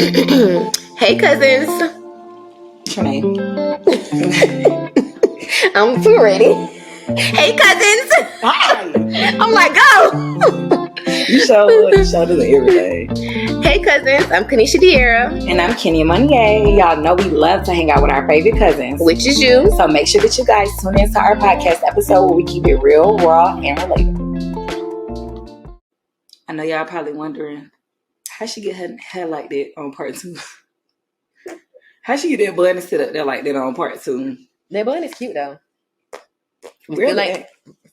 Hey, cousins. What's your name? I'm too ready. Hey, cousins. Hi. I'm like, go. You show doing everything. Hey, cousins. I'm Kanisha Diera. And I'm Kenya Monnier. Y'all know we love to hang out with our favorite cousins. Which is you. So make sure that you guys tune into our podcast episode where we keep it real, raw, and relatable. I know y'all probably wondering, how she get her hair like that on part 2? How she get that bun and sit up there like that on part 2? That bun is cute, though. Really?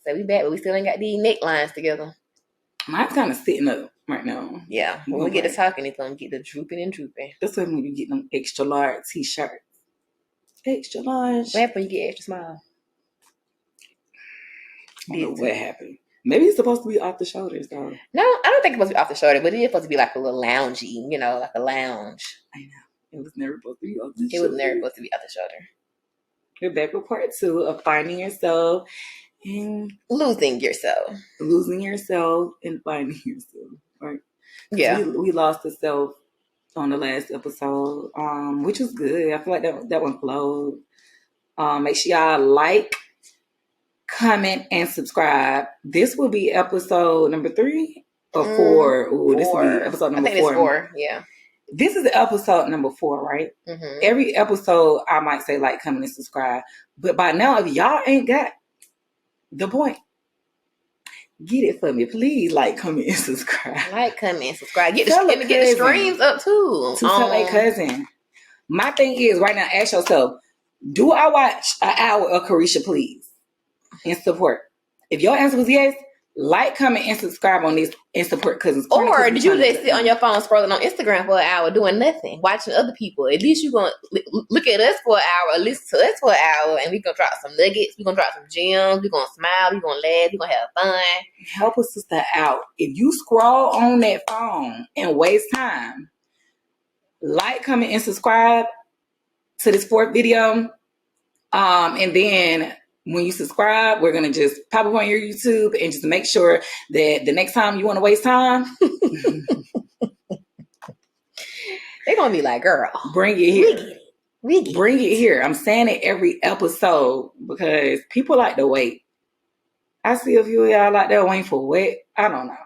So we back, but we still ain't got these necklines together. Mine's kind of sitting up right now. Yeah. When we get to talking, it's going to get the drooping and drooping. That's when you get them extra large t-shirts. Extra large. What happened when you get extra small? I don't know what happened. Maybe it's supposed to be off the shoulders, though. No, I don't think it's supposed to be off the shoulder, but it is supposed to be like a little loungy, like a lounge. I know. It was never supposed to be off the shoulder. It was never supposed to be off the shoulder. We're back with part 2 of finding yourself and losing yourself. Losing yourself and finding yourself, right? Yeah. We lost the self on the last episode, which was good. I feel like that one flowed. Make sure y'all like, comment, and subscribe. This will be episode number 3 or 4. Ooh, this will be episode number 4. I think it's 4, yeah. This is episode number 4, right? Mm-hmm. Every episode, I might say like, comment, and subscribe. But by now, if y'all ain't got the point, get it for me. Please like, comment, and subscribe. Like, comment, and subscribe. Get the streams up, too. Tell a cousin. My thing is, right now, ask yourself, do I watch an hour of Carisha, please? And support. If your answer was yes, like, comment, and subscribe on this and support cousins. Or did you just sit on your phone scrolling on Instagram for an hour doing nothing, watching other people? At least you're going to look at us for an hour, or listen to us for an hour, and we're going to drop some nuggets. We're going to drop some gems. We're going to smile. We're going to laugh. We're going to have fun. Help a sister out. If you scroll on that phone and waste time, like, comment, and subscribe to this 4th video. And then when you subscribe, we're going to just pop up on your YouTube and just make sure that the next time you want to waste time, they're going to be like, girl, bring it here. Bring it here. I'm saying it every episode because people like to wait. I see a few of y'all like that waiting for wait. I don't know.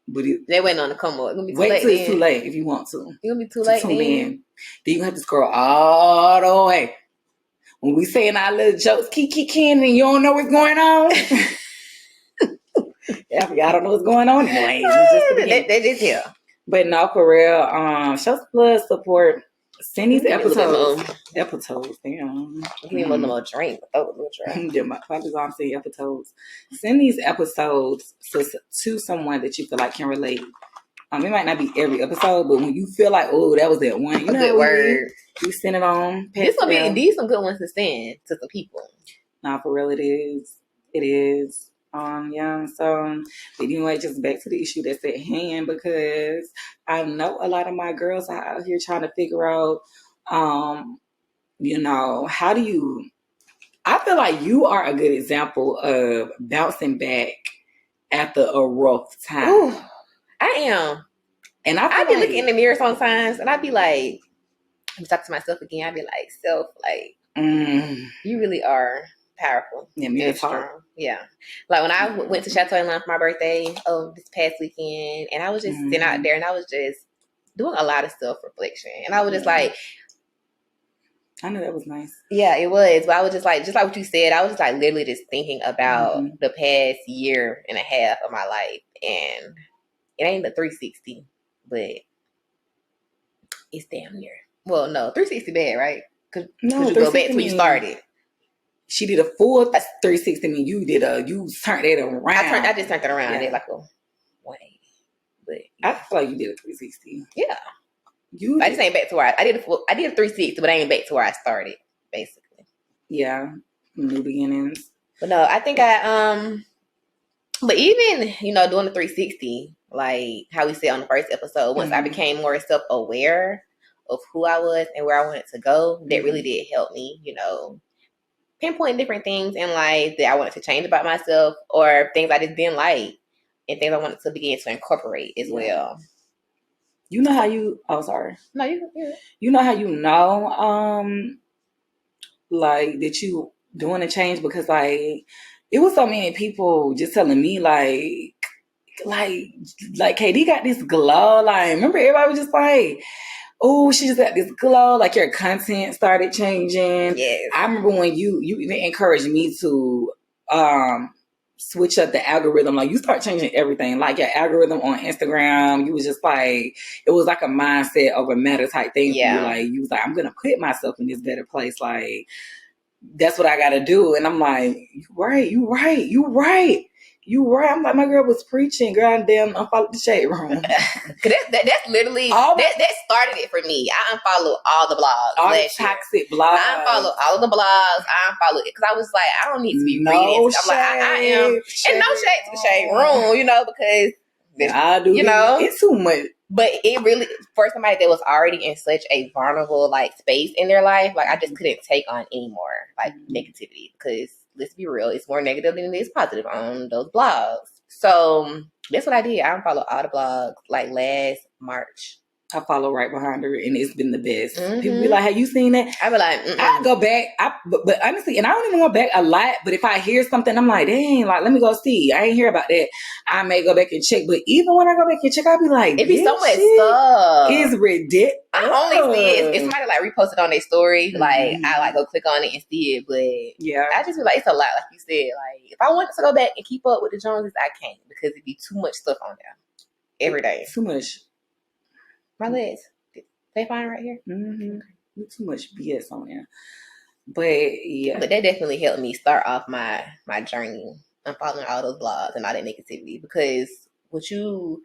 But they're waiting on the come up. It's gonna be too wait late till it's too late if you want to. It's going to be too late then. Then you have to scroll all the way. When we saying our little jokes, kiki and you don't know what's going on. Yeah, y'all don't know what's going on anyway. They did here. But no, for real, show some love, support. Send these episodes. Damn. Give me one more drink. Yeah, probably why I'm saying episodes. Send these episodes to someone that you feel like can relate. It might not be every episode, but when you feel like, oh, that was that one, you know, good word. You send it on. These some good ones to send to some people. Nah, for real, it is. It is. Yeah. So, but anyway, just back to the issue that's at hand because I know a lot of my girls are out here trying to figure out, how do you? I feel like you are a good example of bouncing back after a rough time. Ooh, I am. And I be looking in the mirror sometimes and I be like, I'm talking to myself again. I be like, self, like, you really are powerful. Yeah, me strong. Yeah. Like when I went to Chateau Island for my birthday this past weekend and I was just sitting out there and I was just doing a lot of self-reflection. And I was just like, I know that was nice. Yeah, it was. But I was just like what you said, I was just like literally just thinking about the past year and a half of my life. And it ain't the 360, but it's damn near. Well, no, 360 bad, right? Because you go back to where you started. She did a full 360. I mean, you turned it around. I just turned it around. I did like a 180. But I feel like you did a 360. Yeah. I just ain't back to where I did a 360, but I ain't back to where I started, basically. Yeah. New beginnings. But no, I think but even, doing the 360, like how we said on the first episode, once I became more self-aware of who I was and where I wanted to go, that really did help me, pinpoint different things in life that I wanted to change about myself or things I just didn't like and things I wanted to begin to incorporate as well. You know how you? Oh, sorry. No, you. You know how you know, like that you doing a change because like it was so many people just telling me like KD got this glow. Like remember everybody was just like, oh, she just got this glow. Like your content started changing. Yes. I remember when you even encouraged me to switch up the algorithm. Like you start changing everything. Like your algorithm on Instagram, you was just like it was like a mindset over matter type thing for you. Like you was like, I'm gonna put myself in this better place. Like that's what I gotta do. And I'm like, you right. I'm like, my girl was preaching. Girl, damn, unfollowed the shade room. That's literally that started it for me. I unfollowed all the blogs. All the toxic blogs. I unfollowed all of the blogs. I unfollowed it because I was like, I don't need to be reading. I'm like, I am, and no shade to the shade room, because I do. It's too much. But it really, for somebody that was already in such a vulnerable space in their life, I just couldn't take on any more negativity because let's be real, it's more negative than it is positive on those blogs. So that's what I did. I unfollowed all the blogs last March. I follow right behind her, and it's been the best. Mm-hmm. People be like, "Have you seen that?" I be like, I go back. But honestly, and I don't even go back a lot. But if I hear something, I'm like, "Dang, let me go see." I ain't hear about that. I may go back and check. But even when I go back and check, I'll be like, "It be so much stuff. It's ridiculous." I only see it if somebody reposted on their story. Mm-hmm. I go click on it and see it. But yeah, I just feel like it's a lot. Like you said, if I wanted to go back and keep up with the Joneses, I can't because it'd be too much stuff on there every day. Too much. My legs. They fine right here? Mm-hmm. Too much BS on there. But yeah. But that definitely helped me start off my journey. I'm following all those blogs and all that negativity because what you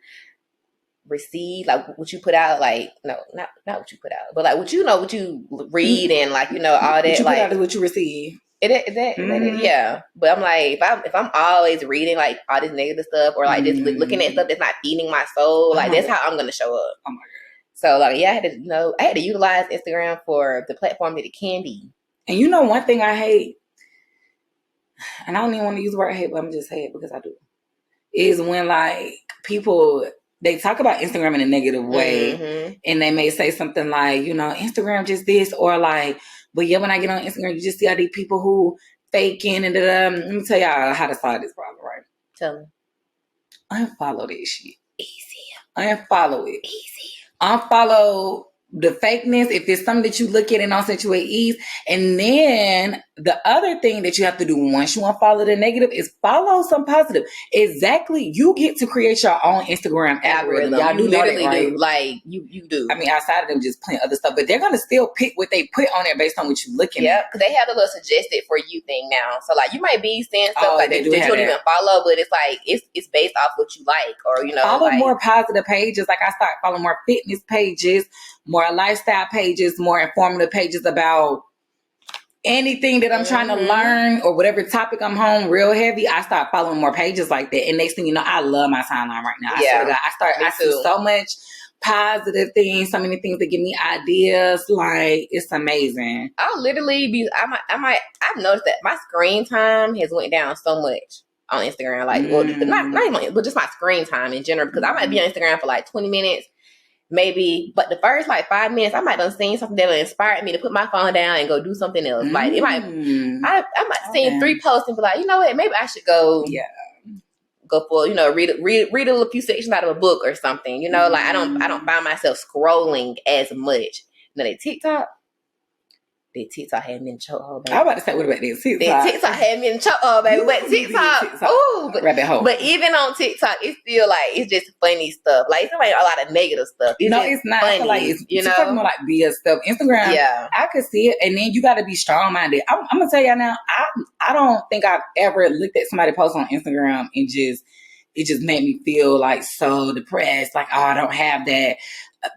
receive, what you put out, no, not what you put out, but what you read and all that. What you put out is what you receive. Is that yeah. But I'm like, if I'm always reading all this negative stuff or just looking at stuff that's not feeding my soul, that's how I'm gonna show up. Oh my God. So I had to utilize Instagram for the platform that it can be. And one thing I hate, and I don't even want to use the word hate, but I'm just saying it because I do, is when people they talk about Instagram in a negative way, and they may say something like, Instagram just this, or but yeah, when I get on Instagram, you just see all these people who faking and let me tell y'all how to solve this problem, right? Tell me. Unfollow this shit. Easy. Unfollow it. Easy. Unfollow the fakeness if it's something that you look at and don't set you at ease. And then the other thing that you have to do once you unfollow the negative is follow some positive. Exactly. You get to create your own Instagram algorithm. Y'all do literally know that, right? You do. I mean, outside of them just playing other stuff, but they're gonna still pick what they put on there based on what you're looking at. Because they have a little suggested for you thing now. So you might be seeing stuff that you don't even follow, but it's it's based off what you like, or follow more positive pages. I start following more fitness pages, more lifestyle pages, more informative pages about anything that I'm trying to learn or whatever topic I'm home real heavy. I start following more pages like that, and next thing you know, I love my timeline right now. I swear to God, I see so much positive things, so many things that give me ideas. It's amazing. I'll literally be. I've noticed that my screen time has went down so much on Instagram. Not even, but just my screen time in general, because I might be on Instagram for 20 minutes. Maybe, but the first 5 minutes, I might have seen something that inspired me to put my phone down and go do something else. It might, I might have seen 3 posts and be like, you know what, maybe I should go, go for read a little few sections out of a book or something. I don't find myself scrolling as much. Now that TikTok had me in chokehold, baby. I was about to say, what about this TikTok? That TikTok had me in chokehold, baby. But TikTok, ooh, rabbit hole. But even on TikTok, it's still it's just funny stuff. It's not a lot of negative stuff. It's not. Funny, I feel like it's more like BS stuff. Instagram, I could see it, and then you got to be strong minded. I'm gonna tell y'all now. I don't think I've ever looked at somebody post on Instagram and it just made me feel so depressed. I don't have that.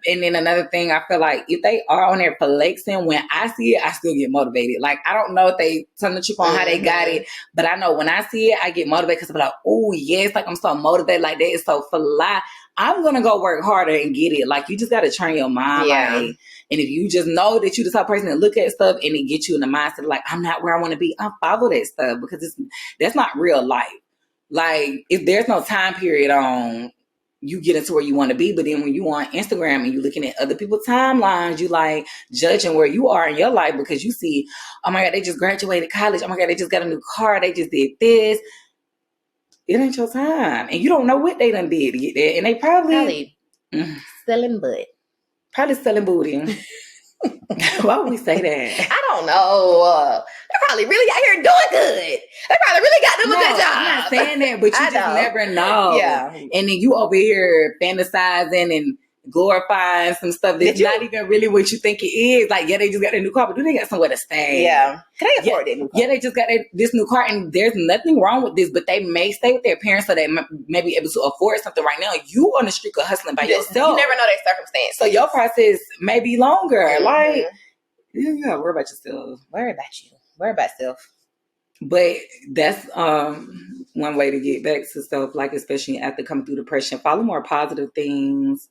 And then another thing, I feel like if they are on there flexing, when I see it, I still get motivated. I don't know if they turn the truth on how they got it, but I know when I see it, I get motivated because I'm like, oh yes, I'm so motivated. That is so fly. I'm gonna go work harder and get it. You just gotta train your mind. And if you just know that you the type of person that look at stuff and it gets you in the mindset of I'm not where I want to be, unfollow that stuff because that's not real life. If there's no time period on you get into where you want to be. But then when you on Instagram and you looking at other people's timelines, you like judging where you are in your life because you see, oh my God, they just graduated college. Oh my God, they just got a new car. They just did this. It ain't your time. And you don't know what they done did to get there. And they probably selling butt. Probably selling booty. Why would we say that? I don't know. They're probably really out here doing good. They probably really got them a good job. I'm not saying that, but you just never know. Yeah. And then you over here fantasizing and glorifying some stuff that's not even really what you think it is. Like, yeah, they just got a new car, but do they got somewhere to stay? Yeah. Can they afford that new car? Yeah, they just got this new car, and there's nothing wrong with this, but they may stay with their parents so they may be able to afford something right now. You on the street of hustling by yourself. You never know their circumstance. So your process may be longer. Mm-hmm. Like, you gotta worry about yourself. Worry about you. Worry about self. But that's one way to get back to self, like especially after coming through depression. Follow more positive things.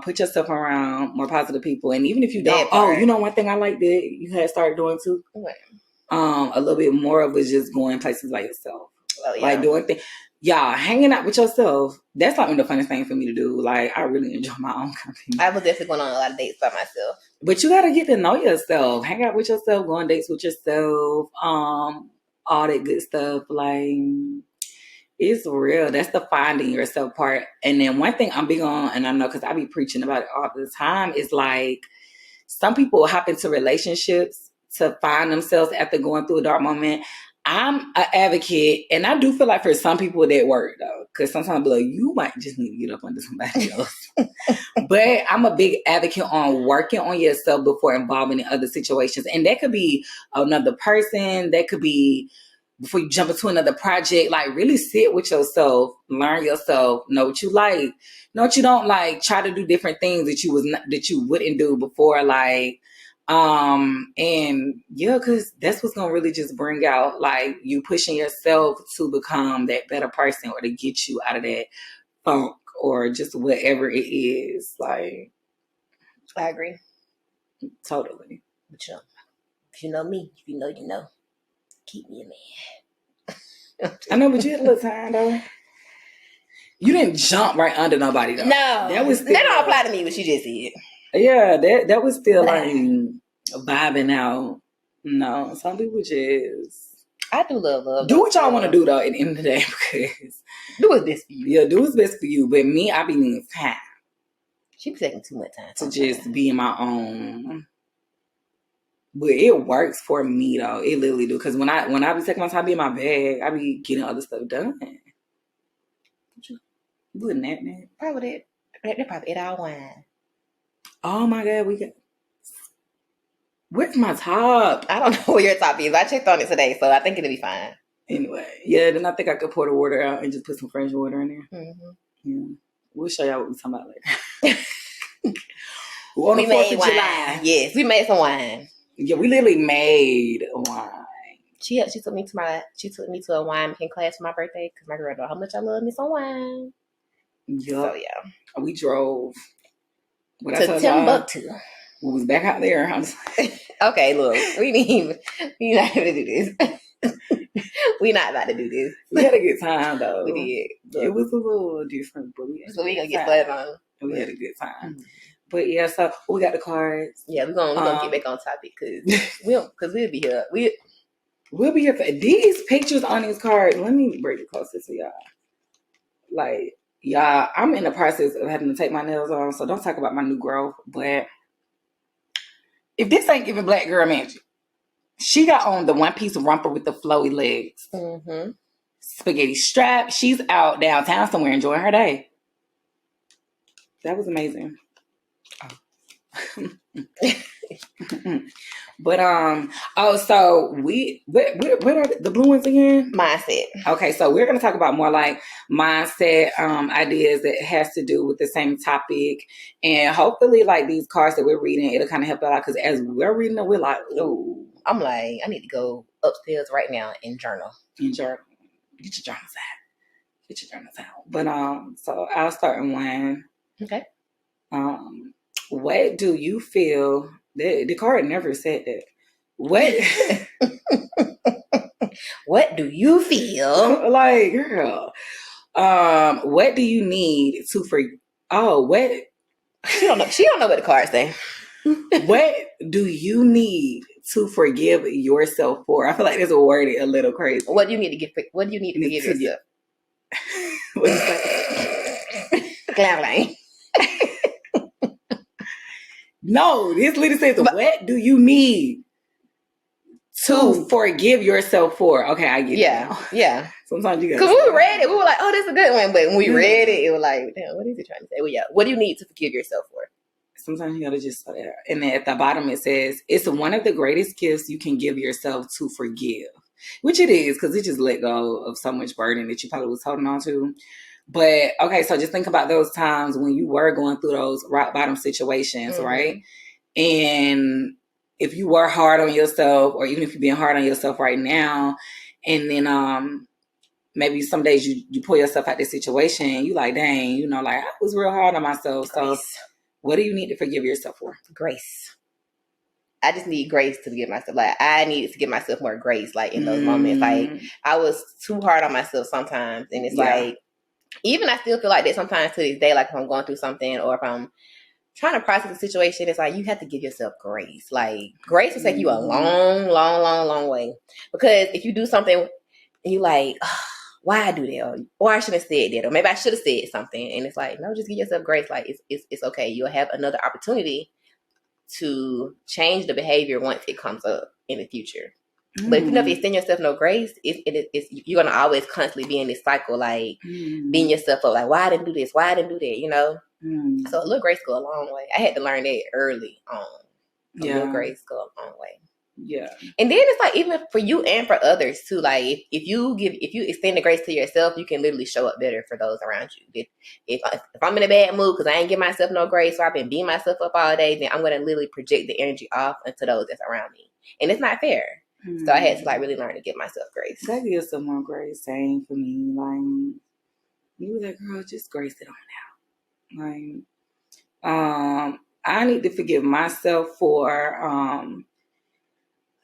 Put yourself around more positive people. And even if you don't, you know one thing I like that you had started doing too? What? A little bit more of it just going places by yourself. Oh, yeah. Like doing things. Y'all, hanging out with yourself, that's not the funnest thing for me to do. Like, I really enjoy my own company. I was definitely going on a lot of dates by myself. But you got to get to know yourself. Hang out with yourself, go on dates with yourself, all that good stuff. Like, it's real. That's the finding yourself part. And then one thing I'm big on, and I know because I be preaching about it all the time, is like, some people hop into relationships to find themselves after going through a dark moment. I'm an advocate, and I do feel like for some people that work though, because sometimes I'll be like, you might just need to get up under somebody else. But I'm a big advocate on working on yourself before involving in other situations, and that could be another person, that could be before you jump into another project. Like, really sit with yourself, learn yourself, know what you like, know what you don't like. Try to do different things that you wouldn't do before, like. And yeah, because that's what's gonna really just bring out like you pushing yourself to become that better person or to get you out of that funk or just whatever it is. Like, I agree. Totally. But if you know me, if you know, you know. Keep me a man. I know, but you had a little time though. You didn't jump right under nobody though. No, that don't apply to me. What you just said. Yeah, that was still like vibing out. No, some people just. I do love. Do what y'all want to do though. At the end of the day, because do what's best for you. Yeah, do what's best for you. But me, I be needing time. She be taking too much time to just be in my own. But it works for me though. It literally do. Because when I be taking my time, be in my bag, I be getting other stuff done. You wouldn't that, man? Probably that. They're probably 8 hour wine. Oh my God, we got. Where's my top? I don't know where your top is. I checked on it today, so I think it'll be fine. Anyway, yeah, then I think I could pour the water out and just put some French water in there. Mm-hmm. Yeah. We'll show y'all what we're talking about later. On we the 4th of wine. July. Yes, we made some wine. Yeah, we literally made wine. She took me to a wine making class for my birthday because my girl know how much I love me some wine. Yep. So yeah, we drove to Timbuktu. We was back out there. Okay, look, we not gonna do this. We not about to do this. We had a good time though. We did. Look. It was a little different, but we gonna get started on. We had a good time. Mm-hmm. But yeah, so we got the cards. Yeah, we're gonna get back on topic because we'll be here. We'll be here for these pictures on these cards. Let me bring it closer to y'all. Like, y'all, I'm in the process of having to take my nails on, so don't talk about my new growth. But if this ain't giving black girl magic, she got on the one piece romper with the flowy legs, spaghetti strap. She's out downtown somewhere enjoying her day. That was amazing. But so what are the blue ones again? Mindset. Okay, so we're gonna talk about more like mindset ideas that has to do with the same topic, and hopefully like these cards that we're reading, it'll kind of help out because as we're reading them, we're like, oh, I'm like, I need to go upstairs right now and journal. Get your journals out. But so I'll start in one. Okay. What do you feel? The card never said that. What? What do you feel? Like, girl, What do you need to what? She don't know. She don't know what the card say. What do you need to forgive yourself for? I feel like it's worded a little crazy. What do you need to get? What do you need to forgive yourself? What do you say? Clown. No, this lady says, what do you need to forgive yourself for? Okay, I get it now. Yeah. Sometimes you gotta. Because we read it, we were like, "Oh, this is a good one." But when we read it, it was like, "Damn, what is he trying to say?" Well, yeah. What do you need to forgive yourself for? Sometimes you gotta just say that. And then at the bottom it says, "It's one of the greatest gifts you can give yourself to forgive," which it is, because it just let go of so much burden that you probably was holding on to. But okay, so just think about those times when you were going through those rock bottom situations, right? And if you were hard on yourself, or even if you're being hard on yourself right now, and then maybe some days you pull yourself out this situation and you like, dang, like I was real hard on myself. So what do you need to forgive yourself for? Grace. I just need grace to give myself. Like, I needed to give myself more grace, like, in those moments. Like, I was too hard on myself sometimes. And it's like, even I still feel like that sometimes to this day, like if I'm going through something or if I'm trying to process a situation, it's like you have to give yourself grace. Like, grace will take you a long, long, long, long way. Because if you do something and you like, oh, why I do that? Or I shouldn't have said that. Or maybe I should have said something. And it's like, no, just give yourself grace. Like, it's okay. You'll have another opportunity to change the behavior once it comes up in the future. But if you never extend yourself no grace, it's you're gonna always constantly be in this cycle, like beating yourself up, like why I didn't do this, why I didn't do that, So a little grace go a long way. I had to learn that early on. A little grace go a long way. Yeah. And then it's like even for you and for others too. Like if you extend the grace to yourself, you can literally show up better for those around you. If I'm in a bad mood because I ain't give myself no grace, or I've been beating myself up all day, then I'm gonna literally project the energy off into those that's around me, and it's not fair. So I had to like really learn to give myself grace. That gives some more grace. Same for me. Like you were like, girl, just grace it on out. Like, I need to forgive myself for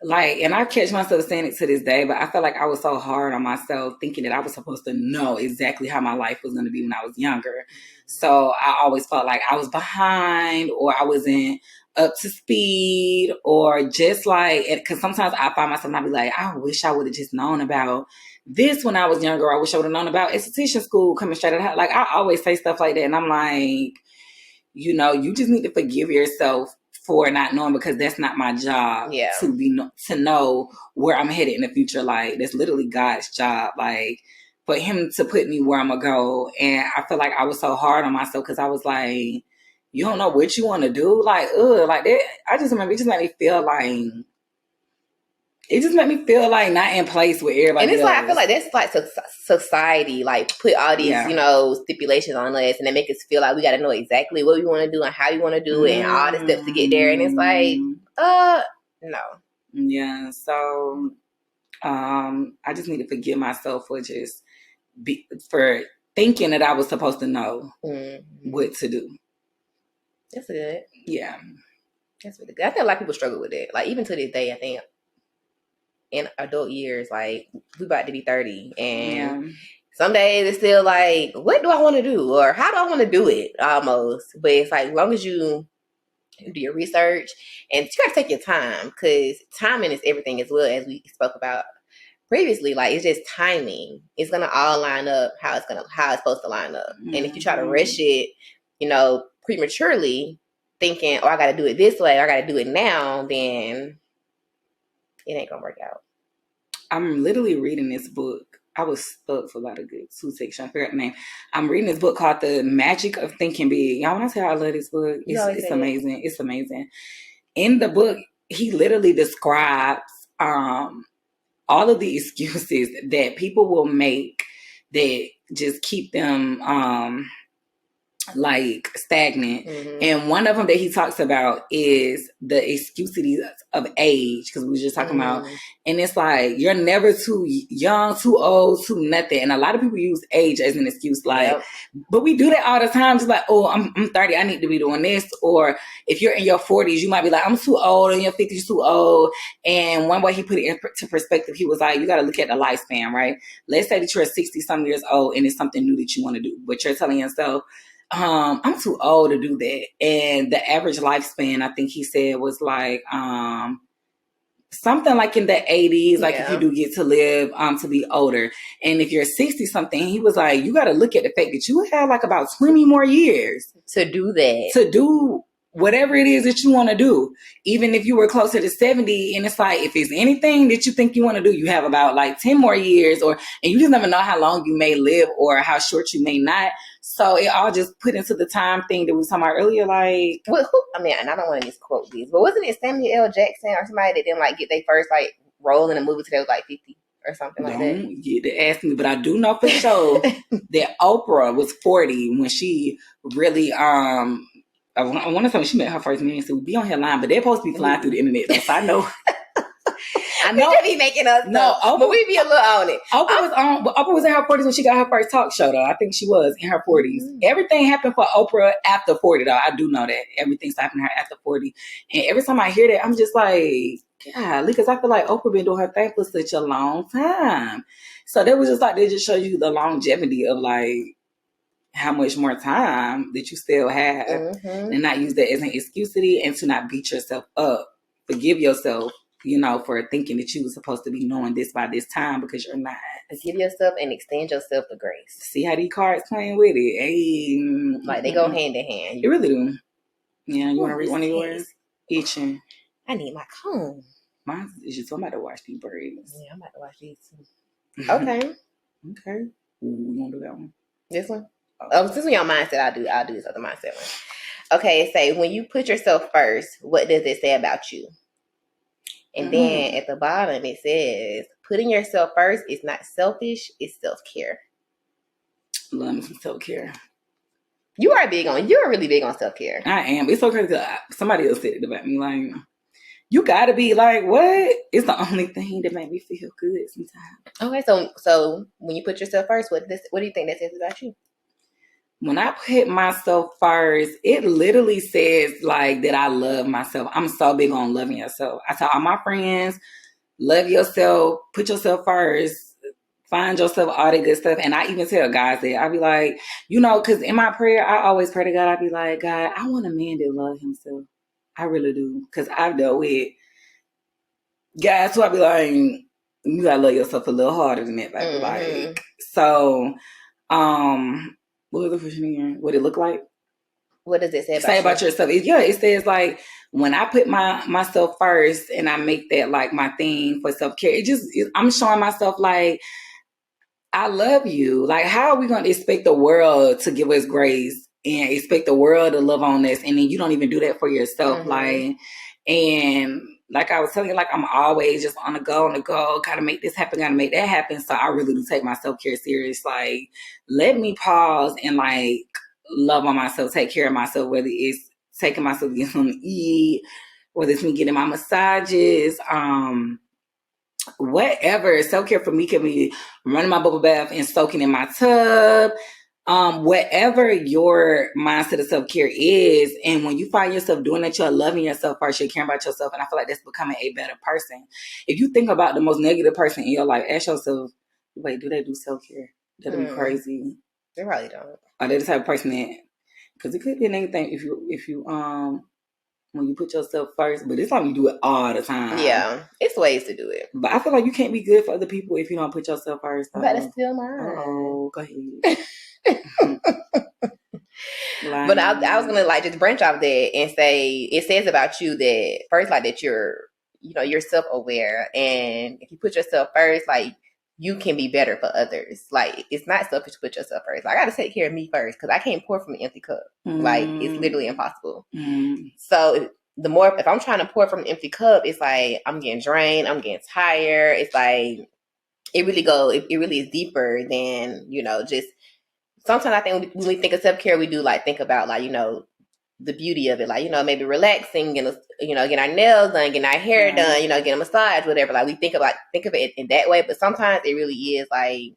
and I catch myself saying it to this day, but I felt like I was so hard on myself thinking that I was supposed to know exactly how my life was going to be when I was younger. So I always felt like I was behind, or I wasn't up to speed, or just like, because sometimes I find myself and I be like, I wish I would have just known about this when I was younger. I wish I would have known about esthetician school coming straight out. Like I always say stuff like that. And I'm like, you just need to forgive yourself for not knowing, because that's not my job to know where I'm headed in the future. Like that's literally God's job. Like for him to put me where I'm gonna go. And I feel like I was so hard on myself because I was like, you don't know what you want to do. Like, like that. I just remember it just made me feel like. It just made me feel like not in place with everybody. And it's else. Like I feel like that's like society like put all these stipulations on us, and they make us feel like we got to know exactly what we want to do and how we want to do it and all the steps to get there. And it's like, no. Yeah. So, I just need to forgive myself for just for thinking that I was supposed to know what to do. That's good. Yeah. That's really good. I think a lot of people struggle with it. Like even to this day, I think. In adult years, like we about to be 30, and some days it's still like, what do I want to do, or how do I want to do it, almost. But it's like, as long as you do your research, and you gotta take your time, because timing is everything, as well as we spoke about previously. Like it's just timing. It's gonna all line up how it's supposed to line up. And if you try to rush it, prematurely, thinking, oh, I gotta do it this way, or I gotta do it now, then it ain't gonna work out. I'm literally reading this book. I was stuck for about a good 2 sections. I forgot the name. I'm reading this book called The Magic of Thinking Big. Y'all, when I tell you I love this book, it's amazing. It's amazing. In the book, he literally describes all of the excuses that people will make that just keep them like stagnant. And one of them that he talks about is the excuses of age, because we were just talking about, and it's like you're never too young, too old, too nothing. And a lot of people use age as an excuse, like, but we do that all the time. Just like, oh, I'm 30, I need to be doing this. Or if you're in your 40s, you might be like, I'm too old. In your 50s, too old. And one way he put it into perspective, he was like, you got to look at the lifespan, right? Let's say that you're 60 some years old and it's something new that you want to do, but you're telling yourself, I'm too old to do that. And the average lifespan, I think he said, was like something like in the 80s, like if you do get to live to be older. And if you're 60 something, he was like, you got to look at the fact that you have like about 20 more years to do that, to do whatever it is that you want to do. Even if you were closer to 70, and it's like, if it's anything that you think you want to do, you have about like 10 more years, and you just never know how long you may live or how short you may not. So it all just put into the time thing that we were talking about earlier. Like, and I don't want to misquote these, but wasn't it Samuel L. Jackson or somebody that didn't like get their first like role in a movie till they was like 50 or something like that? Don't get to ask me, but I do know for sure that Oprah was 40 when she really I want to say when she met her first man, so we be on her line, but they're supposed to be flying through the internet though, so I know. I know. We just be making us Oprah, but we be a little on it. Oprah was in her 40s when she got her first talk show, though. I think she was in her 40s. Everything happened for Oprah after 40, though. I do know that. Everything's happening to her after 40. And every time I hear that, I'm just like, golly, because I feel like Oprah been doing her thing for such a long time. So that was just like, they just show you the longevity of like how much more time that you still have, and not use that as an excuse and to not beat yourself up. Forgive yourself, for thinking that you were supposed to be knowing this by this time, because you're not. Forgive yourself and extend yourself the grace. See how these cards playing with it? Hey, like they go hand in hand. You really do. Yeah, you want to read one of yours? Itching. I need my comb. Mine is just, I'm about to watch these braids. Yeah, I'm about to watch these too. Okay. Okay. Ooh, you want to do that one? This one? Oh, since we on mindset, I'll do this other mindset one. Okay, say when you put yourself first, what does it say about you? And then at the bottom it says, putting yourself first is not selfish, it's self-care. Love me some self-care. You're really big on self-care. I am. It's so crazy. Somebody else said it about me. Like, you gotta be like, what? It's the only thing that make me feel good sometimes. Okay, so when you put yourself first, what do you think that says about you? When I put myself first, it literally says like that I love myself. I'm so big on loving yourself. I tell all my friends, love yourself, put yourself first, find yourself, all that good stuff. And I even tell guys that, I be like, because in my prayer, I always pray to God. I be like, God, I want a man that love himself. I really do. Because I've dealt with guys who I be like, you gotta love yourself a little harder than that. Like, so, what was the question again? What it look like? What does it say about yourself? It says like, when I put myself first and I make that like my thing for self-care, I'm showing myself like, I love you. Like, how are we going to expect the world to give us grace and expect the world to love on us, and then you don't even do that for yourself? Like, and like I was telling you, like, I'm always just on the go, gotta make this happen, gotta make that happen. So I really do take my self-care serious. Like, let me pause and like love on myself, take care of myself, whether it's taking myself to get something to eat, whether it's me getting my massages, whatever. Self-care for me can be running my bubble bath and soaking in my tub. Whatever your mindset of self-care is, and when you find yourself doing that, you're loving yourself first, you're caring about yourself, and I feel like that's becoming a better person. If you think about the most negative person in your life, ask yourself, wait, do they do self-care? That'd be crazy. They probably don't. Are they the type of person that, because it could be anything if you when you put yourself first, but it's like you do it all the time. Yeah, it's ways to do it. But I feel like you can't be good for other people if you don't put yourself first. You better steal mine. Oh, go ahead. But I was gonna like just branch off that and say, it says about you that first, like, that you're self-aware, and if you put yourself first, like, you can be better for others. Like, it's not selfish to put yourself first. Like, I gotta take care of me first, because I can't pour from an empty cup. Like, it's literally impossible. So if I'm trying to pour from an empty cup, it's like I'm getting drained, I'm getting tired. It's like it really is deeper than just sometimes I think when we think of self care, we do like think about like, you know, the beauty of it, like, you know, maybe relaxing, getting our nails done, getting our hair done, you know, getting a massage, whatever. Like we think of it in that way, but sometimes it really is like,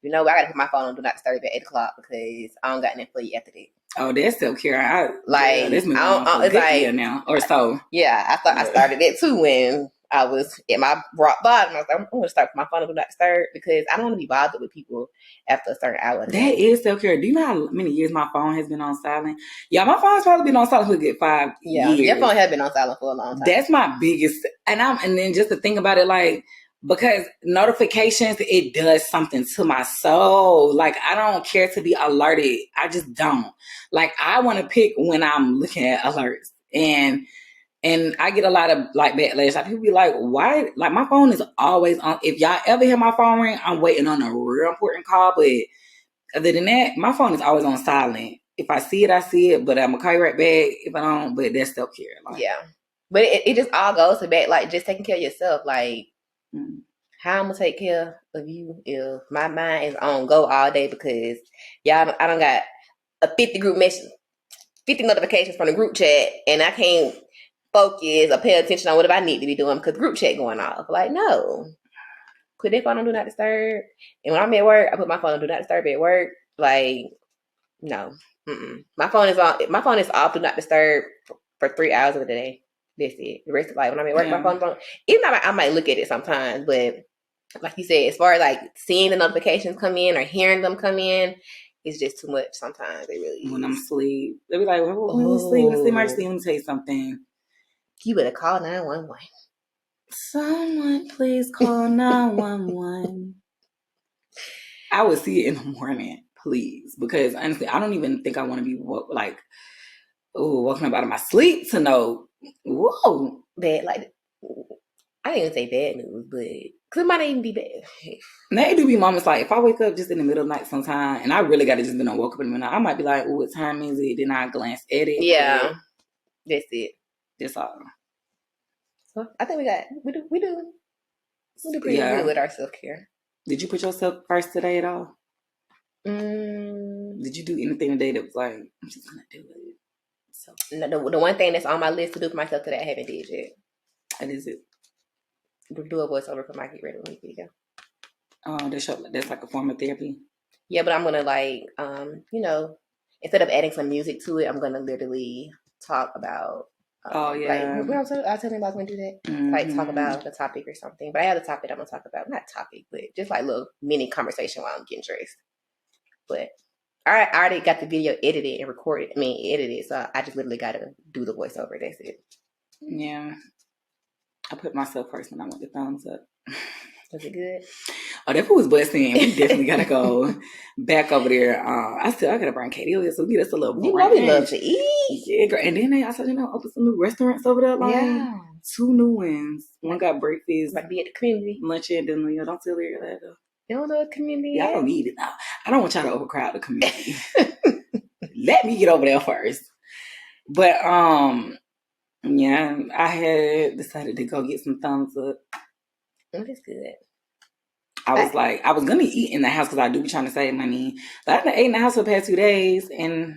you know, I gotta put my phone on do not disturb at 8:00 because I don't got nothing for you after that. Oh, that's self care. Like that's been going on for a good year now or so. Yeah, I thought I started that too when I was at my rock bottom. I was like, I'm going to start with my phone on do not disturb because I don't want to be bothered with people after a certain hour. That is self care. Do you know how many years my phone has been on silent? Yeah, my phone's probably been on silent for a good 5 years. Your phone has been on silent for a long time. That's my biggest, and then just to think about it, like, because notifications, it does something to my soul. Like, I don't care to be alerted. I just don't. Like, I want to pick when I'm looking at alerts, and I get a lot of like backlash. Like, people be like, why? Like, my phone is always on. If y'all ever hear my phone ring, I'm waiting on a real important call. But other than that, my phone is always on silent. If I see it, I see it. But I'm gonna call you right back if I don't. But that's self care. Like, yeah, but it just all goes to back like just taking care of yourself. Like, how I'm gonna take care of you if my mind is on go all day because I don't got a 50 group message, 50 notifications from the group chat, and I can't focus or pay attention on whatever I need to be doing because group chat going off. Like, no. Put that phone on do not disturb. And when I'm at work, I put my phone on do not disturb at work. Like, no. My phone is on. My phone is off do not disturb for 3 hours of the day. That's it. The rest of when I'm at work, my phone's on. Even though I might look at it sometimes, but like you said, as far as like seeing the notifications come in or hearing them come in, it's just too much sometimes. It really is. When I'm asleep, they be like, when you sleep, let me tell you something. You better call 911. Someone please call 911. I would see it in the morning, please, because honestly, I don't even think I want to be woken up out of my sleep to know. Whoa, bad. Like, I didn't even say bad news, but because it might not even be bad. Now it do be moments like if I wake up just in the middle of the night sometime, and I really got to just been on woke up in the middle, I might be like, "Oh, what time is it?" Then I glance at it. Yeah, that's it. That's all. So I think we do pretty good with our self care. Did you put yourself first today at all? Did you do anything today that was like, I'm just gonna do it? So the one thing that's on my list to do for myself today I haven't did yet. What is it? Do a voiceover for my Get Ready With Me video. Oh, that's like a form of therapy. Yeah, but I'm gonna like instead of adding some music to it, I'm gonna literally talk about. Oh yeah. Like, I was telling you I was gonna do that. Like talk about the topic or something. But I have a topic I'm gonna talk about. Not topic, but just like a little mini conversation while I'm getting dressed. But I already got the video edited and recorded. Edited. So I just literally gotta do the voiceover. That's it. Yeah. I put myself first and I want the thumbs up. Was it good? Oh, that food was busting. We definitely gotta go back over there. I gotta bring Katie over so we get us a little. You know we love to eat. Yeah, girl. And then I said, open some new restaurants over there. Like, 2 new ones. One got breakfast. Might be at the community. Lunch and dinner. You don't tell her that though. You don't know what community? Yeah, I don't need it now. I don't want y'all to overcrowd the community. Let me get over there first. But yeah, I had decided to go get some thumbs up. That is good. I was like, I was gonna eat in the house because I do be trying to save money. But I've been ate in the house for the past 2 days, and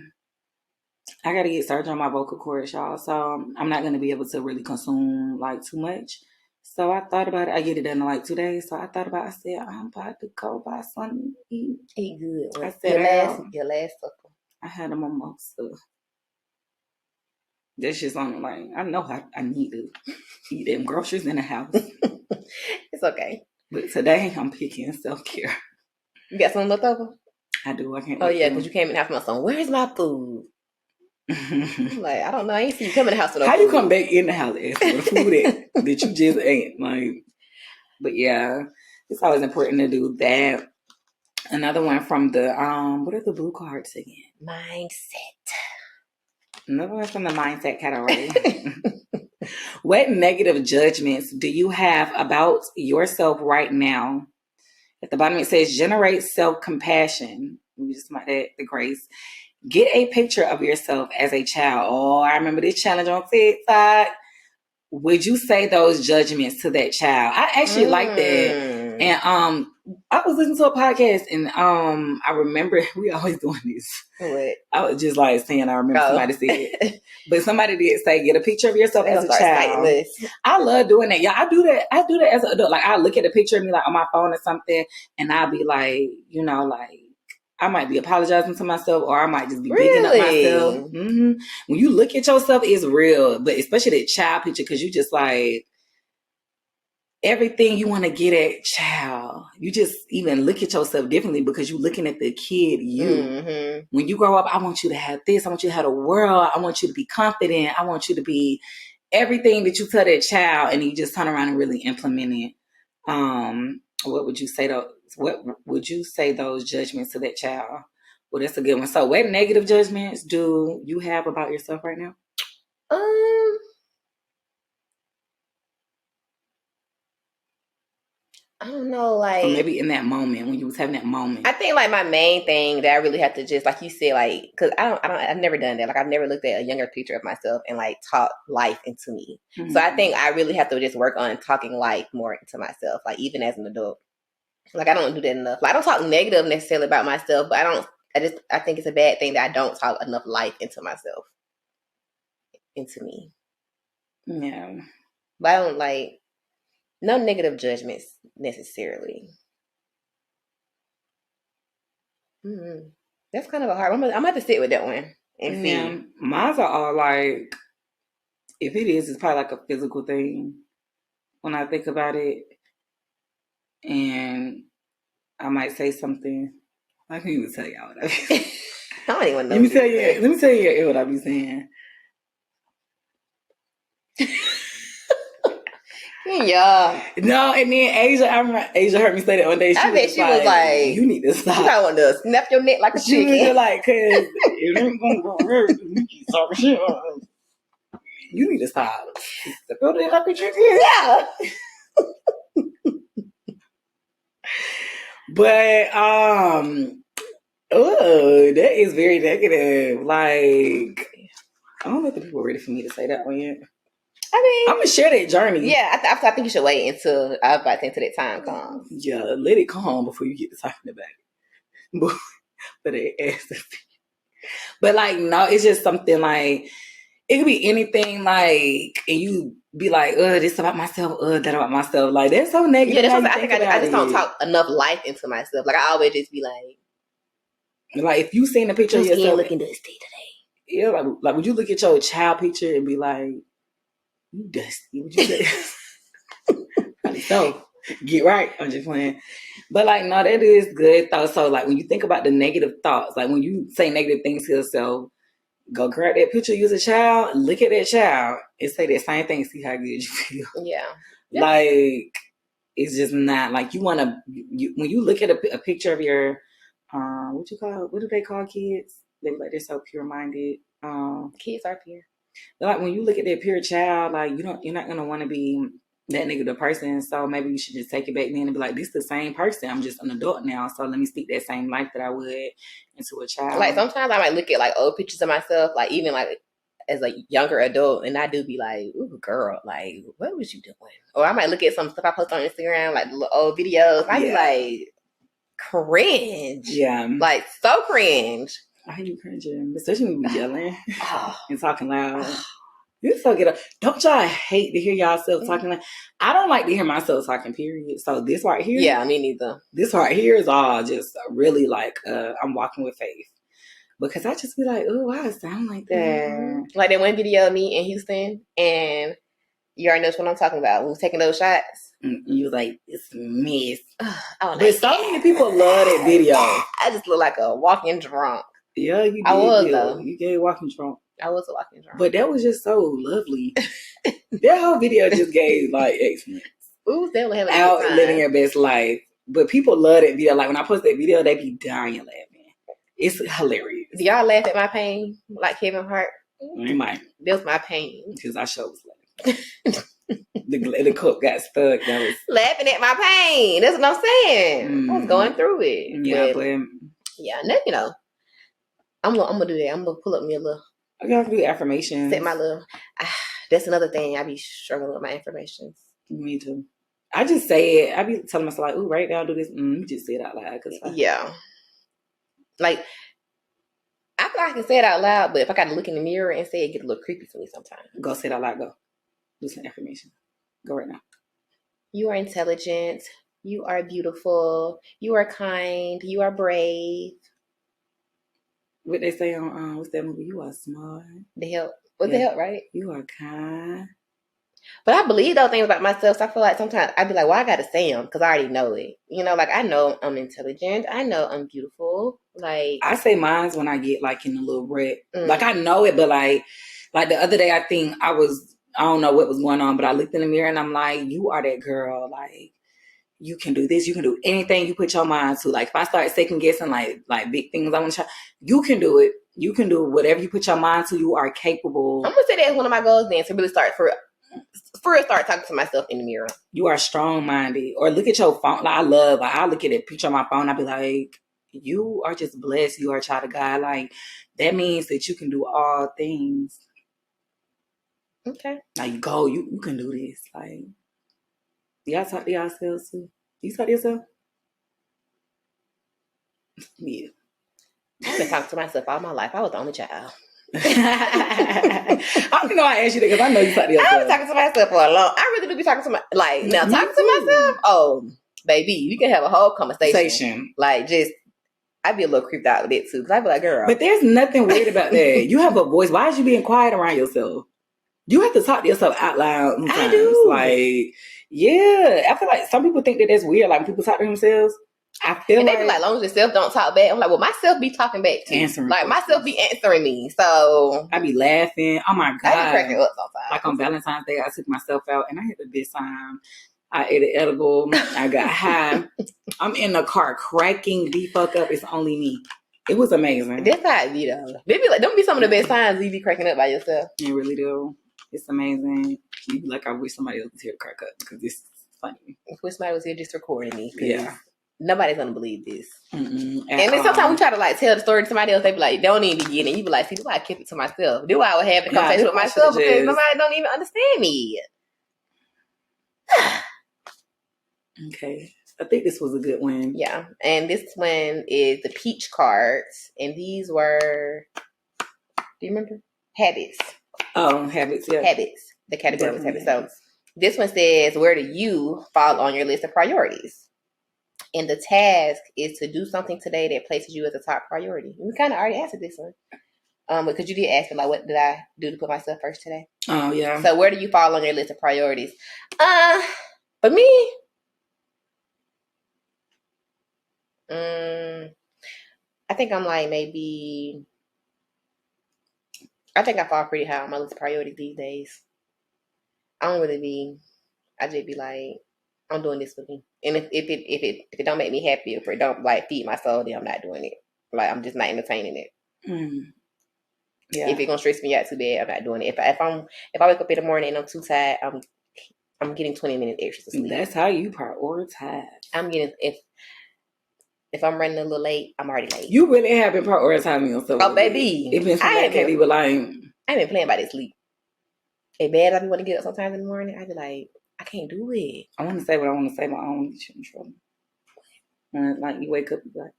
I gotta get surgery on my vocal cords, y'all. So I'm not gonna be able to really consume like too much. So I thought about it. I get it done in like 2 days. So I said, I'm about to go buy something to eat. Eat good. I said, your last supper. I had a mimosa. That's just on like I know I need to eat them groceries in the house. It's okay. But today I'm picking self-care. You got something left over? I do. I can't. Oh yeah, because you came in the house with my son. Where's my food? I'm like, I don't know. I ain't see you come in the house with no How food. you come back in the house asking for the food that you just ate? Like, but yeah, it's always important to do that. Another one from the what are the blue cards again? Mindset. Another one from the mindset category. What negative judgments do you have about yourself right now? At the bottom it says generate self-compassion. We just mark that the grace. Get a picture of yourself as a child. Oh, I remember this challenge on TikTok. Would you say those judgments to that child? I actually like that. And I was listening to a podcast, and I remember we always doing this. What? I was just like saying, I remember somebody said it. But somebody did say, get a picture of yourself as a child. I love doing that. Yeah, I do that as an adult. Like, I look at a picture of me, like, on my phone or something, and I'll be like, you know, like, I might be apologizing to myself, or I might just be bigging up myself. Mm-hmm. When you look at yourself, it's real. But especially that child picture, because you just like, everything you want to get at child. You just even look at yourself differently because you're looking at the kid you. Mm-hmm. When you grow up, I want you to have this. I want you to have the world. I want you to be confident. I want you to be everything that you tell that child, and you just turn around and really implement it. What would you say though? What would you say those judgments to that child? Well, that's a good one. So what negative judgments do you have about yourself right now? I don't know, like, or maybe in that moment when you was having that moment. I think like my main thing that I really have to just, like you said, like, because I've never done that. Like, I've never looked at a younger picture of myself and like taught life into me. Mm-hmm. So I think I really have to just work on talking life more into myself, like even as an adult. Like, I don't do that enough. Like, I don't talk negative necessarily about myself, but I think it's a bad thing that I don't talk enough life into myself, into me. Yeah. But I don't like no negative judgments necessarily. Mm-hmm. That's kind of a hard one. I'm gonna have to sit with that one and see. Yeah, mine are all like, if it is, it's probably like a physical thing when I think about it. And I might say something. I can't even tell y'all what I be saying. I don't even know. Let me tell you what I be saying. Yeah. No, and then Asia heard me say that one day. I bet she was like, you need to stop. I want to snap your neck like a chicken. She was like, cause it ain't gonna hurt. You keep talking shit. You need to stop. Snap your neck like a chicken. Yeah. But that is very negative. Like, I don't know if the people are ready for me to say that one yet. I mean, I'm gonna share that journey. Yeah, I think you should wait until that time comes. Yeah, let it calm before you get to talking about it. But but like, no, it's just something like, it could be anything, like, and you be like, this about myself, that about myself. Like, that's so negative. Yeah, that's what I think. I just don't talk enough life into myself. Like, I always just be like, if you seen a picture of yourself looking dusty today. Yeah, like would you look at your child picture and be like, you dusty? Would you say? Probably so. Get right. I'm just playing. But like, no, that is good though. So like, when you think about the negative thoughts, like when you say negative things to yourself, go grab that picture, use a child, look at that child, and say that same thing. See how good you feel. Yeah. Like, it's just not like you want to. When you look at a picture of your, what do they call kids? They're so pure minded. Kids are pure. Like, when you look at that pure child, like, you're not gonna want to be that negative person. So maybe you should just take it back then and be like, this is the same person. I'm just an adult now, so let me speak that same life that I would into a child. Like, sometimes I might look at like old pictures of myself, like even like as a younger adult, and I do be like, ooh, girl, like, what was you doing? Or I might look at some stuff I post on Instagram, like the old videos. I be like, cringe. Yeah. Like, so cringe. Why are you cringing? Especially when we yelling and talking loud. You so get up. Don't y'all hate to hear y'all talking like? I don't like to hear myself talking, period. So this right here. Yeah, me neither. This right here is all just really like, I'm walking with faith. Because I just be like, oh, why I sound like that? Like that one video of me in Houston, and you already know what I'm talking about. We was taking those shots. You was like, it's a mess. But so many people love that video. I just look like a walking drunk. Yeah, you did. I was, though. You gave walking drunk. I was a walking drunk. But that was just so lovely. That whole video just gave like excellence. Ooh, they were having out living your best life. But people love that video. Like, when I post that video, they be dying laughing. It's hilarious. Do y'all laugh at my pain like Kevin Hart? They might. That was my pain. Because I sure was laughing. the cup got stuck. That was laughing at my pain. That's what I'm saying. I was going through it. Yeah, but yeah, and then, I'm gonna do that. I'm gonna pull up me a little. I gotta do affirmations. Set my little. That's another thing. I be struggling with my affirmations. Me too. I just say it. I be telling myself like, "Ooh, right now, do this." You just say it out loud. Yeah. Like, I feel like I can say it out loud, but if I got to look in the mirror and say it, get a little creepy for me sometimes. Go say it out loud. Go. Do some affirmation. Go right now. You are intelligent. You are beautiful. You are kind. You are brave. What they say on what's that movie? You are smart. The help. What's the help, right? You are kind. But I believe those things about myself. So I feel like sometimes I'd be like, well, I got to say them because I already know it. You know, like I know I'm intelligent. I know I'm beautiful. Like I say mine's when I get like in a little rut. Like I know it, but like the other day, I think I don't know what was going on, but I looked in the mirror and I'm like, you are that girl. Like you can do this. You can do anything you put your mind to. Like if I start second guessing like big things I want to try, you can do it. You can do whatever you put your mind to. You are capable. I'm gonna say that's one of my goals then to really start for real, start talking to myself in the mirror. You are strong-minded. Or look at your phone. Like, I look at a picture on my phone. I be like, you are just blessed. You are a child of God. Like that means that you can do all things. Okay. Like you can do this. Like y'all talk to yourselves too. You talk to yourself? Yeah. I've been talking to myself all my life. I was the only child. I don't know I asked you that because I know you talk to yourself. I've been talking to myself for a long. I really do be talking to talking to myself. Oh, baby, we can have a whole conversation. Like just, I'd be a little creeped out a bit too because I'd be like, girl. But there's nothing weird about that. You have a voice. Why is you being quiet around yourself? You have to talk to yourself out loud sometimes. I do. Like, yeah. I feel like some people think that that's weird. Like when people talk to themselves. I feel and they be like, as long as yourself don't talk back. I'm like, well, myself be talking back too. Answering like questions. myself be answering me. So I be laughing. Oh my God. I be cracking up sometimes. Like on Valentine's Day, I took myself out and I had the best time. I ate an edible. I got high. I'm in the car cracking the fuck up. It's only me. It was amazing. That's how it be though. They be like, don't be some of the best times you be cracking up by yourself. You really do. It's amazing. You be like, I wish somebody else was here to crack up because this is funny. I wish somebody was here just recording me. Yeah. Nobody's gonna believe this. And then sometimes we try to like tell the story to somebody else. They be like, don't even begin it. You be like, see, do I keep it to myself? Do I would have the conversation with myself because nobody don't even understand me. Okay. I think this was a good one. Yeah. And this one is the peach cards. And these were, do you remember? Habits. Oh, habits, yeah. Habits. The category was habits. So this one says, where do you fall on your list of priorities? And the task is to do something today that places you as a top priority. We kind of already answered this one. Because you did ask me, like, what did I do to put myself first today? Oh, yeah. So where do you fall on your list of priorities? For me, I think I'm like maybe, I think I fall pretty high on my list of priorities these days. I don't really be, I just be like, I'm doing this for me. And if it don't make me happy, if it don't like feed my soul, then I'm not doing it. Like I'm just not entertaining it. Yeah. If it's gonna stress me out too bad, I'm not doing it. If I wake up in the morning and I'm too tired, I'm getting 20 minutes extra to sleep. That's how you prioritize. I'm getting if I'm running a little late, I'm already late. You really have been prioritizing yourself. Oh baby, it been I can't even like. I ain't been playing by this sleep. It bad. I be want to get up sometimes in the morning. I be like, I can't do it. I want to say what I want to say, but I don't want to get you in trouble. When like you wake up, you like.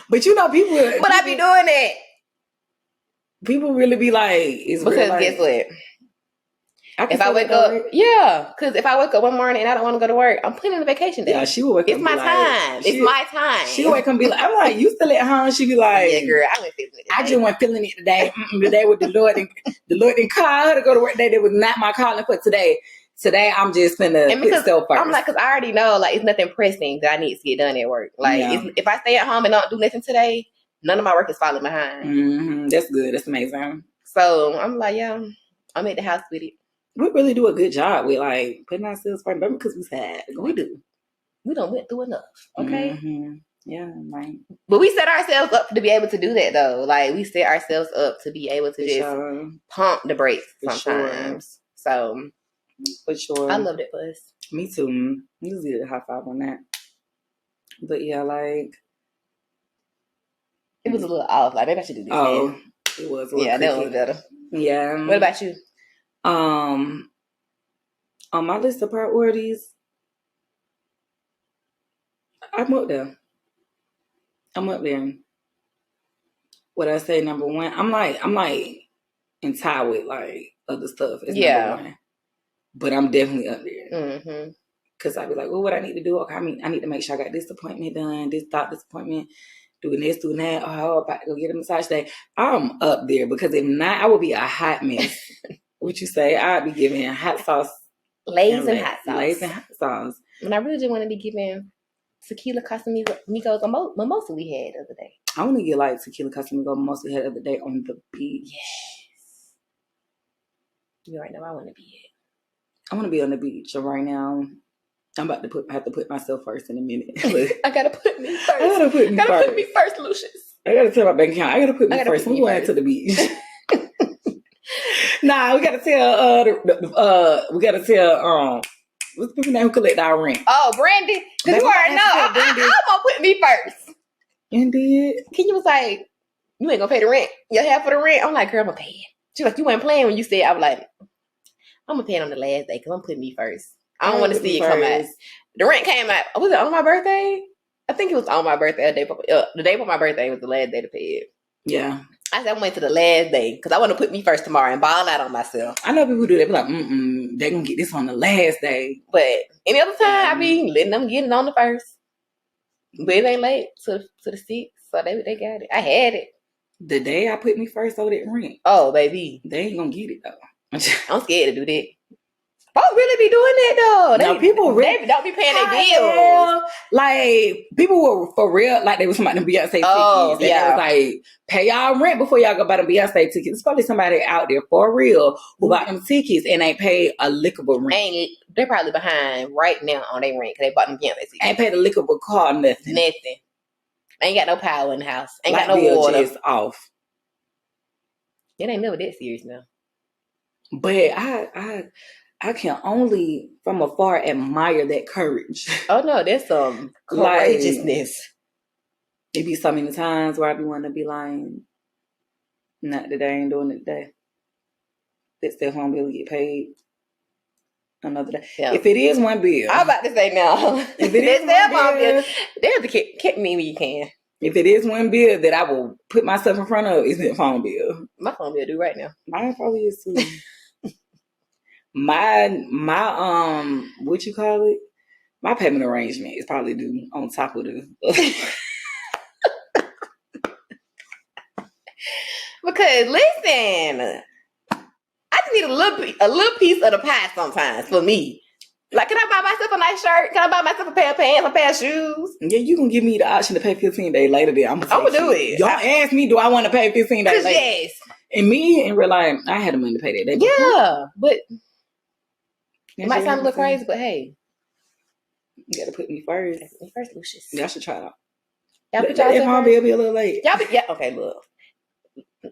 But you know people. But I be doing it. People really be like, it's because like, guess what? If I wake up, because if I wake up one morning and I don't want to go to work, I'm planning a vacation day. Yeah, she will wake up. It's my time. It's my time. She will wake up and be like, I'm like, you still at home? She be like, yeah, girl, I went feeling it. I just wasn't feeling it today. Today with the Lord didn't call her to go to work today. That was not my calling for today. Today I'm just finna put self first. I'm like, because I already know like it's nothing pressing that I need to get done at work. Like if I stay at home and don't do nothing today, none of my work is falling behind. Mm-hmm. That's good. That's amazing. So I'm like, yeah, I'm at the house with it. We really do a good job with like putting ourselves first, but because we sad. We do. We don't went through enough. Okay. Mm-hmm. Yeah, right. But we set ourselves up to be able to do that though. Like we set ourselves up to be able to just pump the brakes sometimes. So for sure. I loved it for us. Me too. You just get a high five on that. But yeah, like it was a little off. Like maybe I should do this. Oh, it was. Yeah, that was better. Yeah. What about you? On my list of priorities, I'm up there. What I say, number one, I'm like in tie with like other stuff is number one, but I'm definitely up there. Cause I be like, well, what I need to do? Okay, I need to make sure I got this appointment done, this doctor's appointment, doing this, doing that. Oh, I'm about to go get a massage today. I'm up there because if not, I would be a hot mess. What you say? I'd be giving hot sauce, Lays and hot sauce. And I really just want to be giving tequila Casamigos mimosa we had the other day. I want to get like tequila Casamigos mimosa we had the other day on the beach. Yes. You already know I want to be it. I want to be on the beach. So right now, I'm about to have to put myself first in a minute. I gotta put me first. I gotta put me first, Lucius. I gotta tell my bank account. I gotta put me first. I'm going to the beach. Nah, we gotta tell what's the people name who collect our rent? Oh, Brandy. Because you already know I'm gonna put me first. Indeed. Kenya was like, you ain't gonna pay the rent. Your half of the rent. I'm like, girl, I'm gonna pay it. She was like, you weren't playing when you said. I was like, I'm gonna pay it on the last day because I'm putting me first. I don't want to see it come out. The rent came out. Was it on my birthday? I think it was on my birthday. The day before my birthday was the last day to pay it. Yeah. I said I went to the last day because I want to put me first tomorrow and ball out on myself. I know people do that. Be like, they're gonna get this on the last day. But any other time, I be letting them get it on the first. But it ain't late to the 6th, so they got it. I had it. The day I put me first over that rent. Oh, baby. They ain't gonna get it though. I'm scared to do that. Folks really be doing that though. People really don't be paying their bills. Like people were for real, like they was talking about the Beyonce tickets. Oh, yeah. They was like, pay y'all rent before y'all go buy the Beyonce tickets. There's probably somebody out there for real who bought them tickets and ain't paid a lick of a rent. They're probably behind right now on their rent because they bought them Beyonce tickets. Ain't paid a lick of a car, nothing. Ain't got no power in the house. Ain't Light got no water. Just off. It ain't never that serious now. But I can only from afar admire that courage. Oh no, there's some courageousness. It be so many times where I be wanting to be like, not today, I ain't doing it today. That stuff won't be able to get paid another day. Yeah. If it is one bill. I'm about to say now. If it is one bill, they have to kick me when you can. If it is one bill that I will put myself in front of, it's a phone bill. My phone bill due right now. Mine probably is too. My what you call it? My payment arrangement is probably due on top of the because listen, I just need a little piece of the pie sometimes for me. Like, can I buy myself a nice shirt? Can I buy myself a pair of pants, a pair of shoes? Yeah, you can give me the option to pay 15 days later. Then I'm gonna do it. Y'all ask me, do I want to pay 15 days later? Yes. And me in real life, I had the money to pay that day. Yeah, but it might sound a little crazy, but hey, you got to put me first. Put me first, Lucius. Y'all should try it out. Y'all put y'all phone bill be a little late. Okay, look.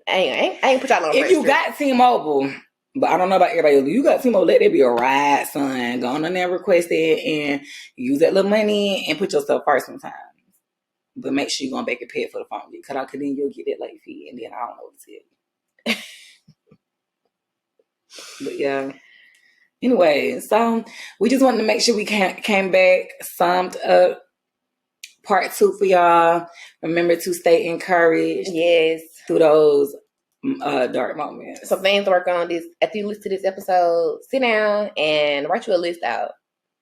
I ain't put y'all on. If you got T-Mobile. But I don't know about everybody else. You got T-Mobile, let that be a ride, son. Go on there, request it, and use that little money and put yourself first sometimes. But make sure you're going to make it pay for the phone bill. Because then you'll get that late fee, and then I don't know what to tell you. But yeah. Anyway, so we just wanted to make sure we came back, summed up part 2 for y'all. Remember to stay encouraged. Yes. Through those dark moments. Some things to work on this. After you listen to this episode, sit down and write you a list out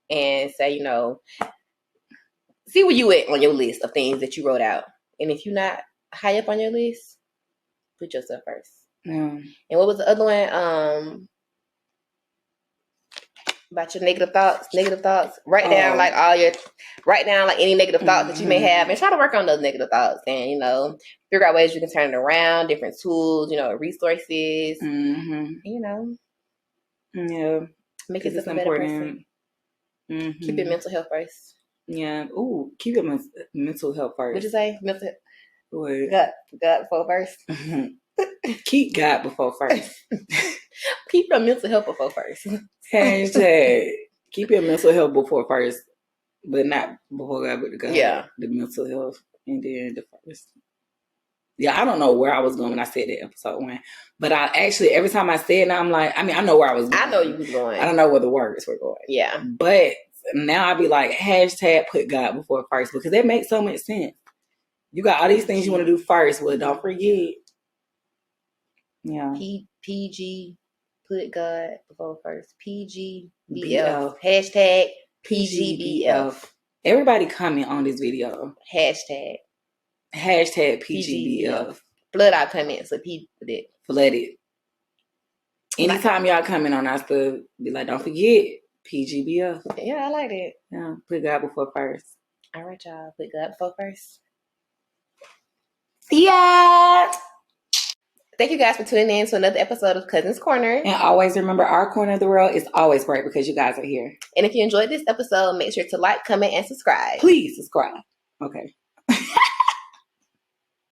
and say, see where you at on your list of things that you wrote out. And if you're not high up on your list, put yourself first. Yeah. And what was the other one? About your negative thoughts. Write down like any negative thoughts that you may have, and try to work on those negative thoughts, and figure out ways you can turn it around, different tools, resources. Yeah, make it a better person. Keep your mental health first. Yeah. Ooh, keep your mental health first. What'd you say? Mental. What? God before first. Keep God before first. Keep your mental health before first. Hashtag keep your mental health before first, but not before God, but the God. Yeah. The mental health and then the first. Yeah, I don't know where I was going when I said that episode 1. But I actually, every time I said it, I'm like, I mean, I know where I was going. I know you was going. I don't know where the words were going. Yeah. But now I be like, hashtag put God before first, because that makes so much sense. You got all these things you want to do first. Well, don't forget. Yeah. PG, put God before first. PGBF. BF. Hashtag PGBF. Everybody comment on this video. Hashtag PGBF. Flood our comments so people that flood it. Anytime y'all comment on our stuff, be like, don't forget PGBF. Yeah, I like it. Yeah, put God before first. All right, y'all. Put God before first. See ya! Thank you guys for tuning in to another episode of Cousins Corner. And always remember, our corner of the world is always great because you guys are here. And if you enjoyed this episode, make sure to like, comment, and subscribe. Please subscribe. Okay.